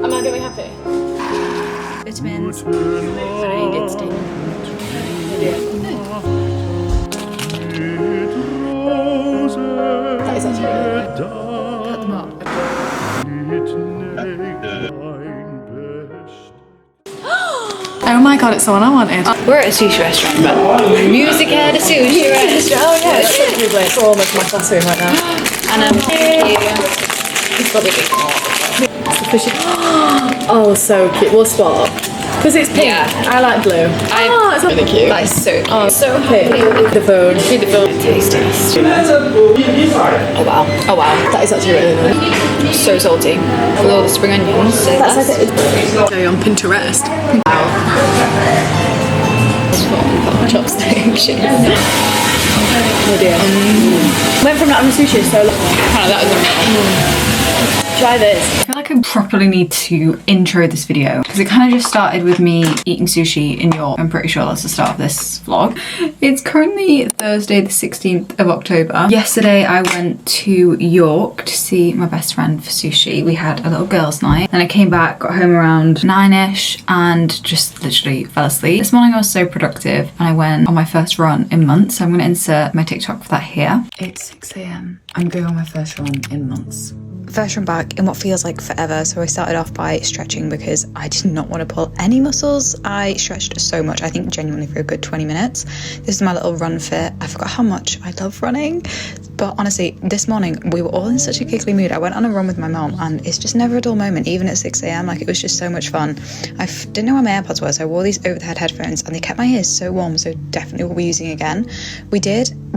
Am I going to be happy? Vitamins. I know you did stay. That is actually Cut them up. Oh my god, it's the one I wanted. We're at a sushi restaurant, but music at a sushi restaurant. Oh yeah, it's literally like it's almost my classroom right now. And It's probably big. It's the fishy. Oh, so cute. What spot? Because it's pink. Yeah. I like blue. It's really cute. That is so cute. Oh, so happy. The phone. Read the phone. Tasty. Oh wow. Oh wow. That is actually really nice. So salty. With all the spring onions. That's like it. On Pinterest. Chopstick. Oh dear. Went from that on sushi so long. That was Try this. I feel like I properly need to intro this video because it kind of just started with me eating sushi in York. I'm pretty sure that's the start of this vlog. It's currently Thursday the 16th of October. Yesterday I went to York to see my best friend for sushi. We had a little girls' night and I came back, got home around 9ish and just literally fell asleep. This morning I was so productive and I went on my first run in months. So I'm going to insert my TikTok for that here. It's 6 a.m. I'm going on my first run in months. First run back in what feels like forever. So I started off by stretching because I did not want to pull any muscles. I stretched so much, I think genuinely for a good 20 minutes. This is my little run fit. I forgot how much I love running. But honestly, this morning we were all in such a giggly mood. I went on a run with my mom and it's just never a dull moment, even at 6 a.m. Like it was just so much fun. I didn't know where my AirPods were, so I wore these over-the-head headphones and they kept my ears so warm, so definitely we'll be using again. We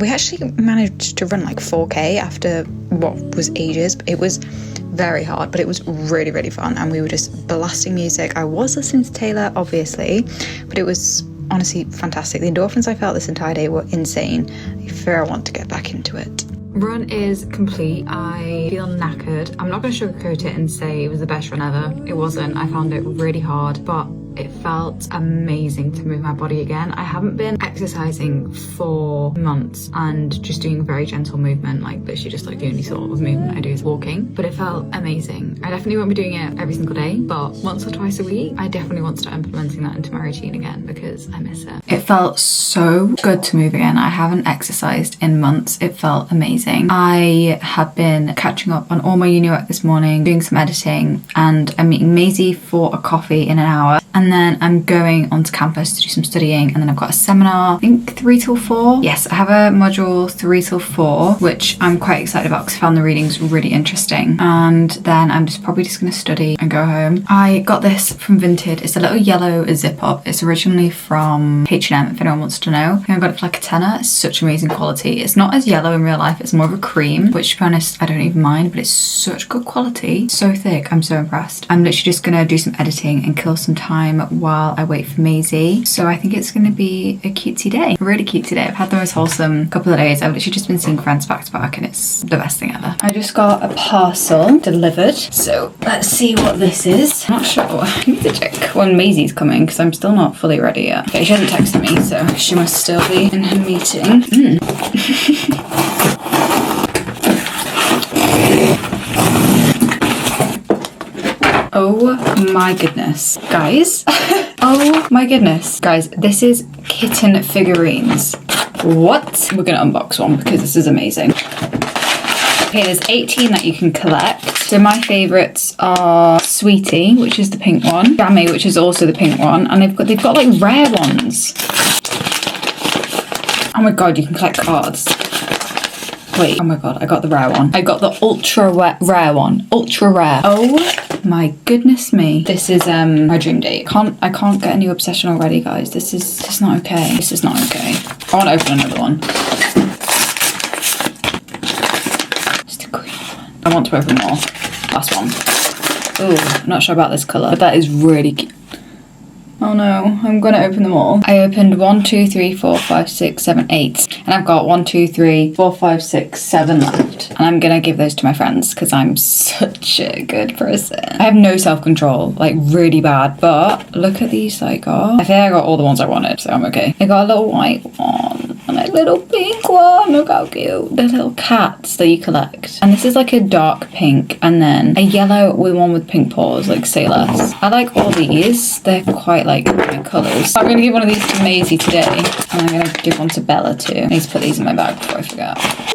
actually managed to run like 4K after what was ages. It was very hard, but it was really, really fun and we were just blasting music. I was listening to Taylor, obviously, but it was honestly fantastic. The endorphins I felt this entire day were insane. I fear I want to get back into it. Run is complete. I feel knackered. I'm not going to sugarcoat it and say it was the best run ever. It wasn't. I found it really hard, but it felt amazing to move my body again. I haven't been exercising for months and just doing very gentle movement, like literally just like the only sort of movement I do is walking, but it felt amazing. I definitely won't be doing it every single day, but once or twice a week, I definitely want to start implementing that into my routine again because I miss it. It felt so good to move again. I haven't exercised in months. It felt amazing. I have been catching up on all my uni work this morning, doing some editing, and I'm meeting Maisie for a coffee in an hour. And then I'm going onto campus to do some studying, and then I've got a seminar, I think 3 till 4. Yes, I have a module 3 till 4, which I'm quite excited about because I found the readings really interesting. And then I'm probably just going to study and go home. I got this from Vinted. It's a little yellow zip up. It's originally from H&M, if anyone wants to know. I think I got it for like a tenner. It's such amazing quality. It's not as yellow in real life. It's more of a cream, which to be honest, I don't even mind, but it's such good quality. So thick. I'm so impressed. I'm literally just going to do some editing and kill some time while I wait for Maisie. So I think it's going to be a cutesy day. A really cutesy day. I've had the most wholesome couple of days. I've literally just been seeing friends back to back and it's the best thing ever. I just got a parcel delivered. So let's see what this is. I'm not sure. I need to check when Maisie's coming because I'm still not fully ready yet. Okay, she hasn't texted me, so she must still be in her meeting. Oh my goodness, guys. Oh my goodness. Guys, this is Kitten figurines. What? We're gonna unbox one because this is amazing. Okay, there's 18 that you can collect. So my favourites are Sweetie, which is the pink one, Jammy, which is also the pink one, and they've got like rare ones. Oh my god, you can collect cards. Wait, oh my god, I got the rare one. I got the ultra rare one. Ultra rare. Oh my goodness me. This is my dream date. I can't get a new obsession already, guys. This is just not okay. This is not okay. I want to open another one. Just a green one. I want to open more. Last one. Ooh, I'm not sure about this colour, but that is really cute. Oh no, I'm gonna open them all. I opened 1, 2, 3, 4, 5, 6, 7, 8. And I've got 1, 2, 3, 4, 5, 6, 7 left. And I'm gonna give those to my friends because I'm such a good person. I have no self-control, like really bad. But look at these I got. I think I got all the ones I wanted, so I'm okay. I got a little white one and a little pink one. Look how cute. The little cats that you collect. And this is like a dark pink and then a yellow with one with pink paws, like say less. I like all these. They're quite like my colours. So I'm going to give one of these to Maisie today. And I'm going to give one to Bella too. I need to put these in my bag before I forget.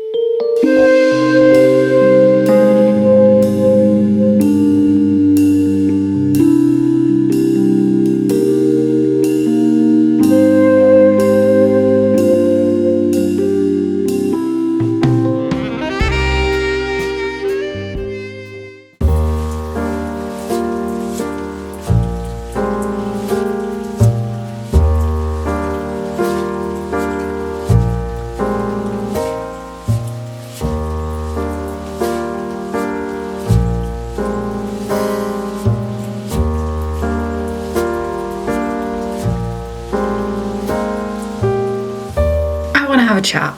Have a chat.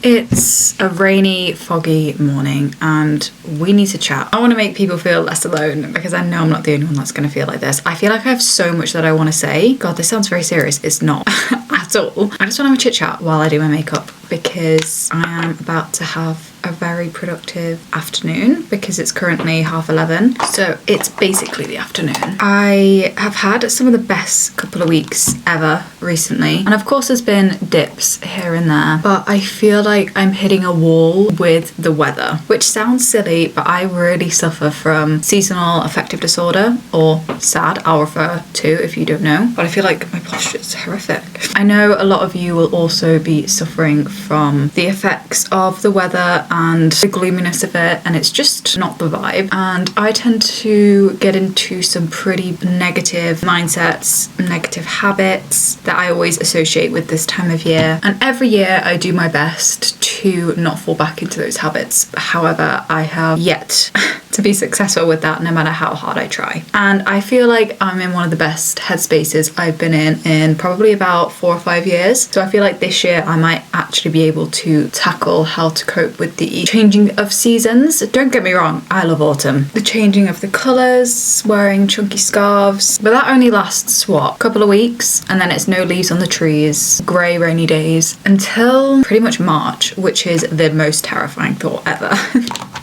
It's a rainy, foggy morning and we need to chat. I want to make people feel less alone because I know I'm not the only one that's going to feel like this. I feel like I have so much that I want to say. God, this sounds very serious. It's not at all. I just want to have a chit chat while I do my makeup because I am about to have a very productive afternoon because it's currently 11:30, so it's basically the afternoon. I have had some of the best couple of weeks ever recently, and of course there's been dips here and there, but I feel like I'm hitting a wall with the weather, which sounds silly, but I really suffer from seasonal affective disorder, or SAD, I'll refer to if you don't know, but I feel like my posture is horrific. I know a lot of you will also be suffering from the effects of the weather and the gloominess of it, and it's just not the vibe, and I tend to get into some pretty negative mindsets, negative habits that I always associate with this time of year, and every year I do my best to not fall back into those habits. However, I have yet to be successful with that no matter how hard I try, and I feel like I'm in one of the best headspaces I've been in probably about 4 or 5 years, so I feel like this year I might actually be able to tackle how to cope with the changing of seasons. Don't get me wrong, I love autumn. The changing of the colours, wearing chunky scarves, but that only lasts what, a couple of weeks, and then it's no leaves on the trees, grey rainy days until pretty much March, which is the most terrifying thought ever.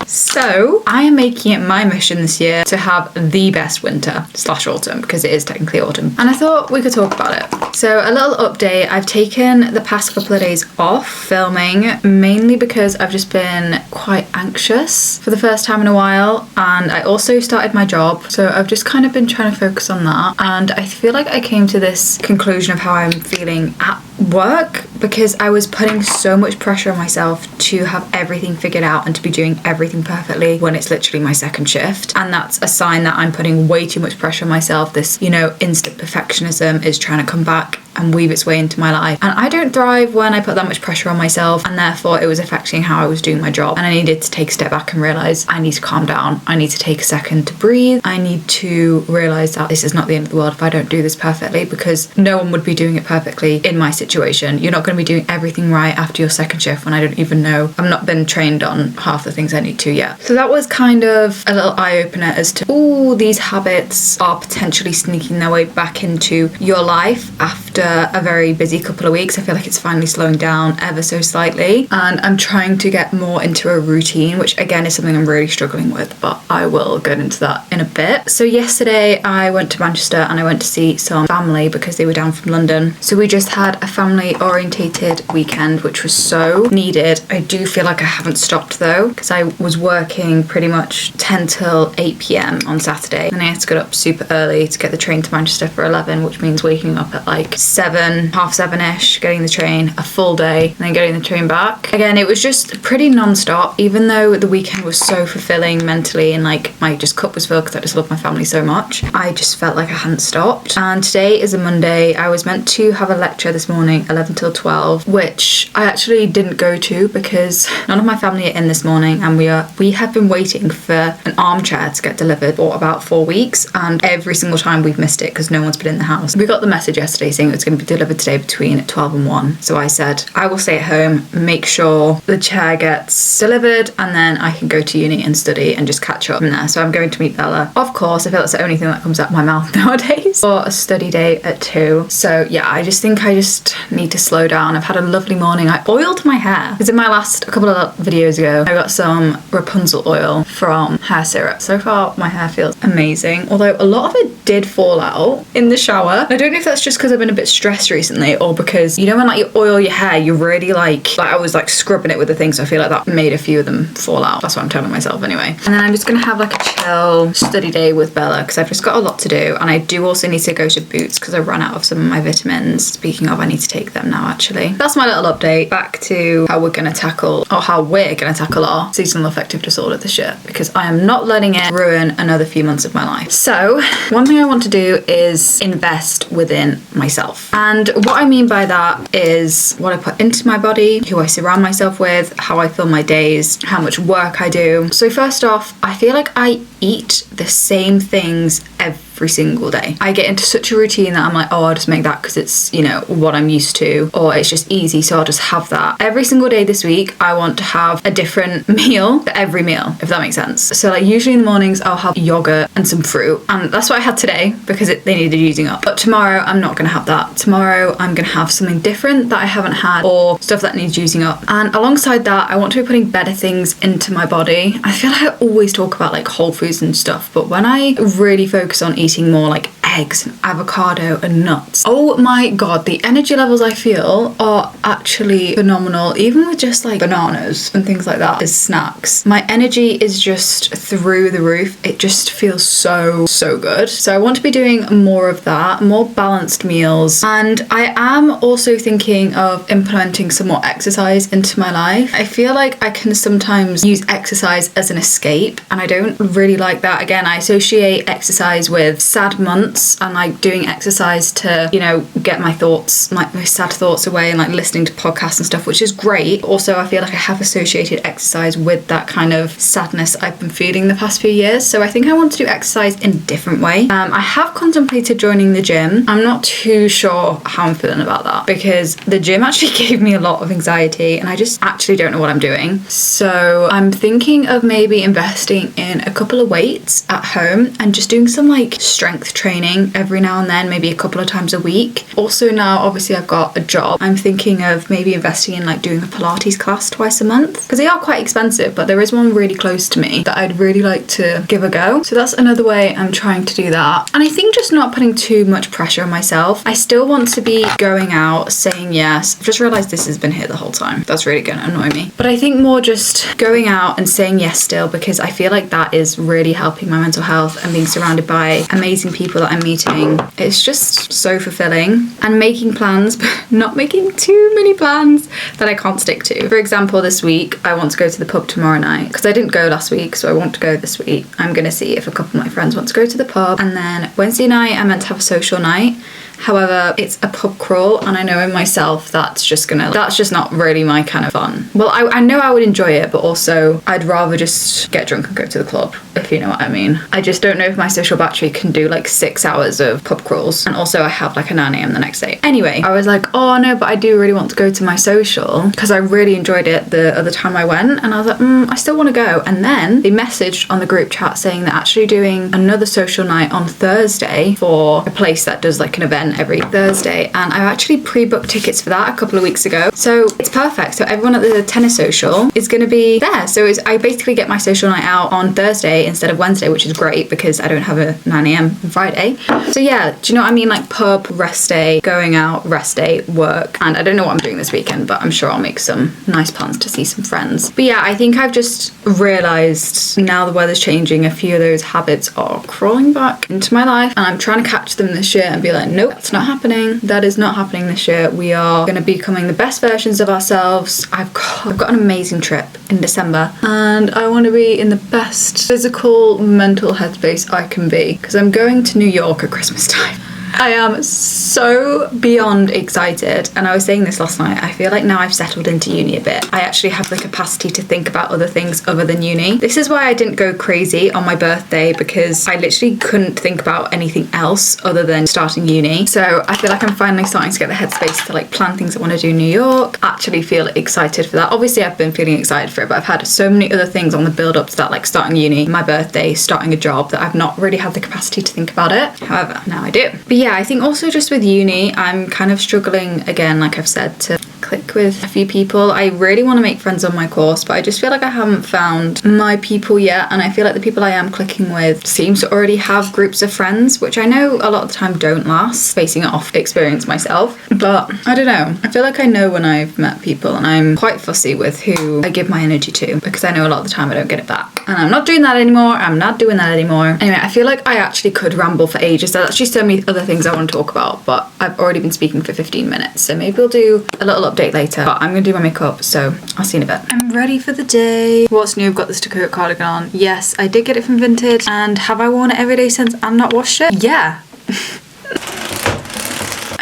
So I am making it my mission this year to have the best winter / autumn, because it is technically autumn, and I thought we could talk about it. So a little update, I've taken the past couple of days off filming, mainly because I've just been quite anxious for the first time in a while, and I also started my job, so I've just kind of been trying to focus on that, and I feel like I came to this conclusion of how I'm feeling at work because I was putting so much pressure on myself to have everything figured out and to be doing everything perfectly when it's literally my second shift, and that's a sign that I'm putting way too much pressure on myself. This, you know, instant perfectionism is trying to come back and weave its way into my life, and I don't thrive when I put that much pressure on myself, and therefore it was affecting how I was doing my job, and I needed to take a step back and realize I need to calm down. I need to take a second to breathe. I need to realize that this is not the end of the world if I don't do this perfectly, because no one would be doing it perfectly in my situation. You're not going to be doing everything right after your second shift when I don't even know. I've not been trained on half the things I need to yet. So that was kind of a little eye-opener as to, oh, these habits are potentially sneaking their way back into your life after a very busy couple of weeks. I feel like it's finally slowing down ever so slightly, and I'm trying to get more into a routine, which again is something I'm really struggling with, but I will get into that in a bit. So yesterday I went to Manchester and I went to see some family because they were down from London, so we just had a family orientated weekend, which was so needed. I do feel like I haven't stopped though, because I was working pretty much 10 till 8 p.m. on Saturday, and I had to get up super early to get the train to Manchester for 11, which means waking up at like 7:30ish, getting the train, a full day, and then getting the train back. Again, it was just pretty non-stop, even though the weekend was so fulfilling mentally, and like my just cup was filled because I just love my family so much. I just felt like I hadn't stopped. And today is a Monday. I was meant to have a lecture this morning, 11 till 12, which I actually didn't go to because none of my family are in this morning, and we have been waiting for an armchair to get delivered for about 4 weeks, and every single time we've missed it because no one's been in the house. We got the message yesterday saying it was going to be delivered today between 12 and 1. So I said, I will stay at home, make sure the chair gets delivered, and then I can go to uni and study and just catch up from there. So I'm going to meet Bella. Of course, I feel that's the only thing that comes out of my mouth nowadays, for a study day at 2. So yeah, I just think I just need to slow down. I've had a lovely morning. I oiled my hair, because in my last couple of videos ago, I got some Rapunzel oil from Hair Syrup. So far, my hair feels amazing, although a lot of it did fall out in the shower. I don't know if that's just because I've been a bit stressed recently, or because, you know, when like you oil your hair, you really like I was like scrubbing it with the thing, so I feel like that made a few of them fall out. That's what I'm telling myself anyway. And then I'm just gonna have like a chill study day with Bella, because I've just got a lot to do, and I do also need to go to Boots because I ran out of some of my vitamins. Speaking of, I need to take them now actually. That's my little update. Back to how we're gonna tackle our seasonal affective disorder this year, because I am not letting it ruin another few months of my life. So one thing I want to do is invest within myself, and what I mean by that is what I put into my body, who I surround myself with, how I fill my days, how much work I do. So first off, I feel like I eat the same things every single day. I get into such a routine that I'm like, oh, I'll just make that because it's, you know, what I'm used to, or it's just easy, so I'll just have that. Every single day this week, I want to have a different meal for every meal, if that makes sense. So like usually in the mornings, I'll have yogurt and some fruit, and that's what I had today because they needed using up. But tomorrow, I'm not gonna have that. Tomorrow, I'm gonna have something different that I haven't had, or stuff that needs using up. And alongside that, I want to be putting better things into my body. I feel like I always talk about like whole foods and stuff, but when I really focus on eating more like eggs and avocado and nuts, oh my god, the energy levels I feel are actually phenomenal. Even with just like bananas and things like that as snacks, my energy is just through the roof. It just feels so good. So I want to be doing more of that, more balanced meals, and I am also thinking of implementing some more exercise into my life. I feel like I can sometimes use exercise as an escape, and I don't really like that. Again, I associate exercise with sad months and like doing exercise to, you know, get my thoughts, my sad thoughts away, and like listening to podcasts and stuff, which is great. Also, I feel like I have associated exercise with that kind of sadness I've been feeling the past few years. So I think I want to do exercise in a different way. I have contemplated joining the gym. I'm not too sure how I'm feeling about that, because the gym actually gave me a lot of anxiety and I just actually don't know what I'm doing. So I'm thinking of maybe investing in a couple of weights at home and just doing some like strength training every now and then, maybe a couple of times a week. Also now, obviously I've got a job, I'm thinking of maybe investing in like doing a Pilates class twice a month, because they are quite expensive, but there is one really close to me that I'd really like to give a go. So that's another way I'm trying to do that. And I think just not putting too much pressure on myself. I still want to be going out, saying yes. I've just realised this has been here the whole time. That's really gonna annoy me. But I think more just going out and saying yes still, because I feel like that is really helping my mental health, and being surrounded by amazing people that I'm meeting. It's just so fulfilling, and making plans, but not making too many plans that I can't stick to. For example, this week, I want to go to the pub tomorrow night, because I didn't go last week, so I want to go this week. I'm gonna see if a couple of my friends want to go to the pub, and then Wednesday night, I'm meant to have a social night. However, it's a pub crawl, and I know in myself that's just not really my kind of fun. Well, I know I would enjoy it, but also I'd rather just get drunk and go to the club, if you know what I mean. I just don't know if my social battery can do like 6 hours of pub crawls, and also I have like a 9 a.m. the next day. Anyway, I was like, oh no, but I do really want to go to my social, because I really enjoyed it the other time I went, and I was like, I still want to go. And then they messaged on the group chat saying they're actually doing another social night on Thursday for a place that does like an event every Thursday, and I've actually pre-booked tickets for that a couple of weeks ago, so it's perfect. So everyone at the tennis social is going to be there, so I basically get my social night out on Thursday instead of Wednesday, which is great because I don't have a 9 a.m. on Friday. So yeah, do you know what I mean? Like pub, rest day, going out, rest day, work. And I don't know what I'm doing this weekend, but I'm sure I'll make some nice plans to see some friends. But yeah, I think I've just realised now the weather's changing, a few of those habits are crawling back into my life, and I'm trying to catch them this year and be like, nope, that's not happening. That is not happening this year. We are going to be becoming the best versions of ourselves. I've got an amazing trip in December, and I want to be in the best physical, mental headspace I can be, because I'm going to New York at Christmas time. I am so beyond excited, and I was saying this last night, I feel like now I've settled into uni a bit, I actually have the capacity to think about other things other than uni. This is why I didn't go crazy on my birthday, because I literally couldn't think about anything else other than starting uni. So I feel like I'm finally starting to get the headspace to like plan things I want to do in New York, actually feel excited for that. Obviously I've been feeling excited for it, but I've had so many other things on the build up to that, like starting uni, my birthday, starting a job, that I've not really had the capacity to think about it. However, now I do. But yeah, I think also just with uni, I'm kind of struggling again, like I've said, to click with a few people. I really want to make friends on my course, but I just feel like I haven't found my people yet, and I feel like the people I am clicking with seems to already have groups of friends, which I know a lot of the time don't last, basing it off experience myself. But I don't know, I feel like I know when I've met people, and I'm quite fussy with who I give my energy to, because I know a lot of the time I don't get it back, and I'm not doing that anymore. I'm not doing that anymore. Anyway, I feel like I actually could ramble for ages. There's actually so many other things I want to talk about, but I've already been speaking for 15 minutes, so maybe we'll do a little update later. But I'm gonna do my makeup, so I'll see you in a bit. I'm ready for the day. What's new? I've got this Dakota cardigan on. Yes, I did get it from Vinted, and have I worn it every day since and not washed it? Yeah.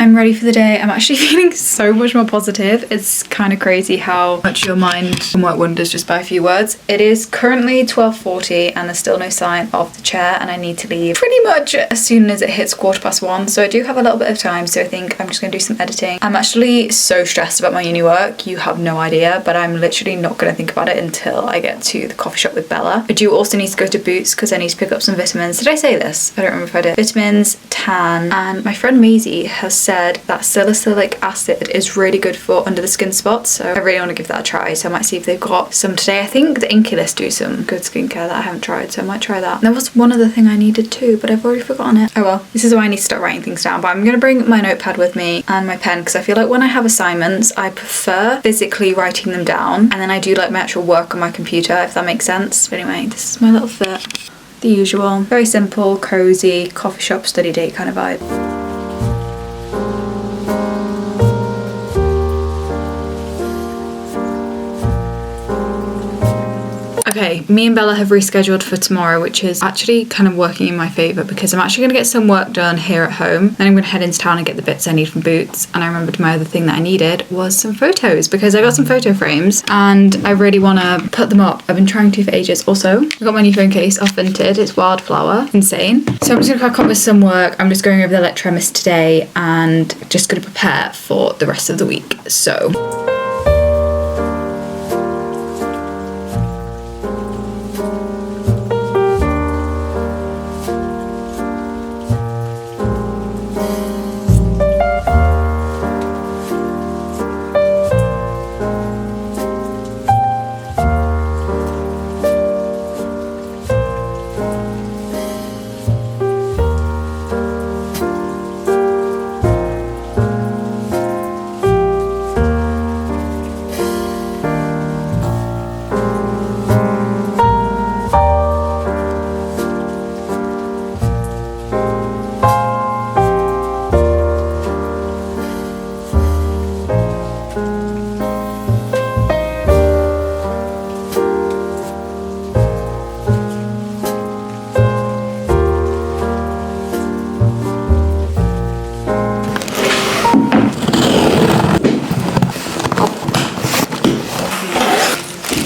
I'm ready for the day. I'm actually feeling so much more positive. It's kind of crazy how much your mind can work wonders just by a few words. It is currently 12:40 and there's still no sign of the chair, and I need to leave pretty much as soon as it hits 1:15. So I do have a little bit of time, so I think I'm just gonna do some editing. I'm actually so stressed about my uni work, you have no idea, but I'm literally not gonna think about it until I get to the coffee shop with Bella. I do also need to go to Boots because I need to pick up some vitamins. Did I say this? I don't remember if I did. Vitamins, tan, and my friend Maisie has said that salicylic acid is really good for under the skin spots, so I really want to give that a try. So I might see if they've got some today. I think the Inculus do some good skincare that I haven't tried, so I might try that. And there was one other thing I needed too, but I've already forgotten it. Oh well, this is why I need to start writing things down. But I'm gonna bring my notepad with me and my pen, because I feel like when I have assignments I prefer physically writing them down, and then I do like my actual work on my computer, if that makes sense. But anyway, this is my little fit. The usual, very simple, cozy, coffee shop study date kind of vibe. Okay, me and Bella have rescheduled for tomorrow, which is actually kind of working in my favour, because I'm actually going to get some work done here at home. Then I'm going to head into town and get the bits I need from Boots. And I remembered my other thing that I needed was some photos, because I got some photo frames and I really want to put them up. I've been trying to for ages. Also, I got my new phone case off Vinted. It's Wildflower. Insane. So I'm just going to crack on with some work. I'm just going over the lecture today and just going to prepare for the rest of the week. So...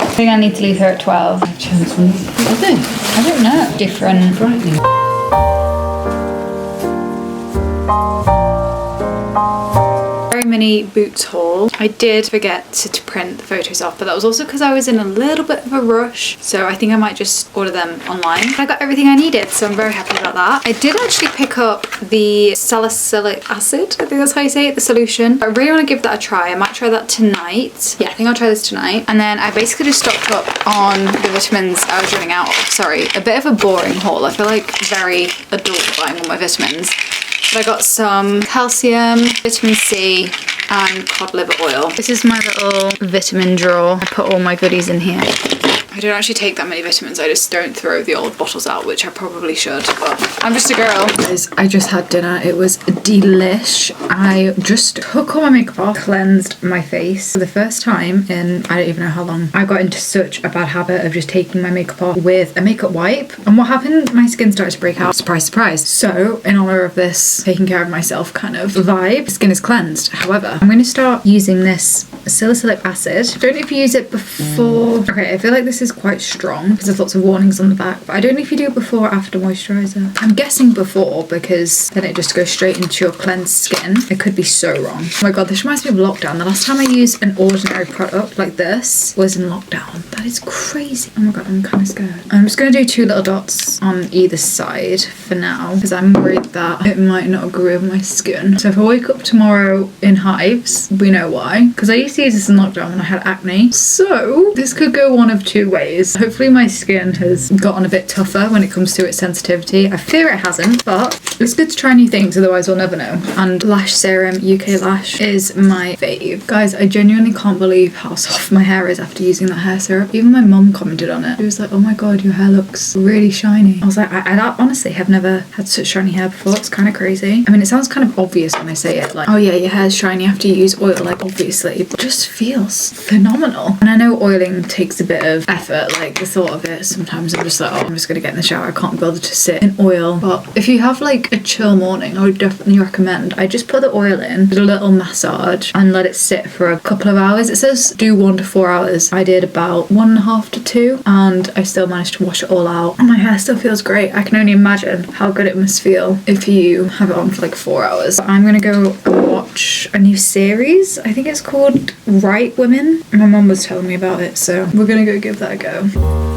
I think I need to leave her at 12. I chose one. I think. I don't know. Different. Frightening. Very mini Boots haul. I did forget to print the photos off, but that was also because I was in a little bit of a rush, so I think I might just order them online. I got everything I needed, so I'm very happy about that. I did actually pick up the salicylic acid, I think that's how you say it, the solution. I really want to give that a try. I might try that tonight. Yeah, I think I'll try this tonight. And then I basically just stocked up on the vitamins I was running out of. Sorry, a bit of a boring haul. I feel like very adult buying all my vitamins. But I got some calcium, vitamin C, and cod liver oil. This is my little vitamin drawer. I put all my goodies in here. I don't actually take that many vitamins. I just don't throw the old bottles out, which I probably should, but I'm just a girl. Guys, I just had dinner. It was delish. I just took all my makeup off, cleansed my face for the first time in I don't even know how long. I got into such a bad habit of just taking my makeup off with a makeup wipe, and what happened? My skin started to break out. Surprise, surprise. So in honor of this taking care of myself kind of vibe, skin is cleansed. However, I'm going to start using this salicylic acid. Don't know if you use it before. Okay, I feel like this is quite strong because there's lots of warnings on the back, but I don't know if you do it before or after moisturizer. I'm guessing before because then it just goes straight into your cleansed skin. It could be so wrong. Oh my god, this reminds me of lockdown. The last time I used an ordinary product like this was in lockdown. That is crazy. Oh my god, I'm kind of scared. I'm just going to do 2 little dots on either side for now because I'm worried that it might not agree with my skin. So if I wake up tomorrow in hives, we know why. Because I used to use this in lockdown when I had acne. So this could go one of 2 ways. Hopefully my skin has gotten a bit tougher when it comes to its sensitivity. I fear it hasn't, but it's good to try new things, otherwise we'll never know. And lash serum, UK Lash, is my fave. Guys, I genuinely can't believe how soft my hair is after using that hair serum. Even my mum commented on it. She was like, oh my god, your hair looks really shiny. I was like, I honestly have never had such shiny hair before. It's kind of crazy. I mean, it sounds kind of obvious when I say it, like, oh yeah, your hair's shiny after you use oil, like obviously, but it just feels phenomenal. And I know oiling takes a bit of effort, like the thought of it, sometimes I'm just like, oh, I'm just gonna get in the shower, I can't bother to sit in oil. But if you have like a chill morning, I would definitely recommend, I just put the oil in, did a little massage and let it sit for a couple of hours. It says do 1 to 4 hours. I did about 1.5 to 2 and I still managed to wash it all out. And my hair still feels great. I can only imagine how good it must feel if you have it on for like 4 hours. I'm gonna go and watch a new series. I think it's called Right Women. My mum was telling me about it, so we're gonna go give that a go.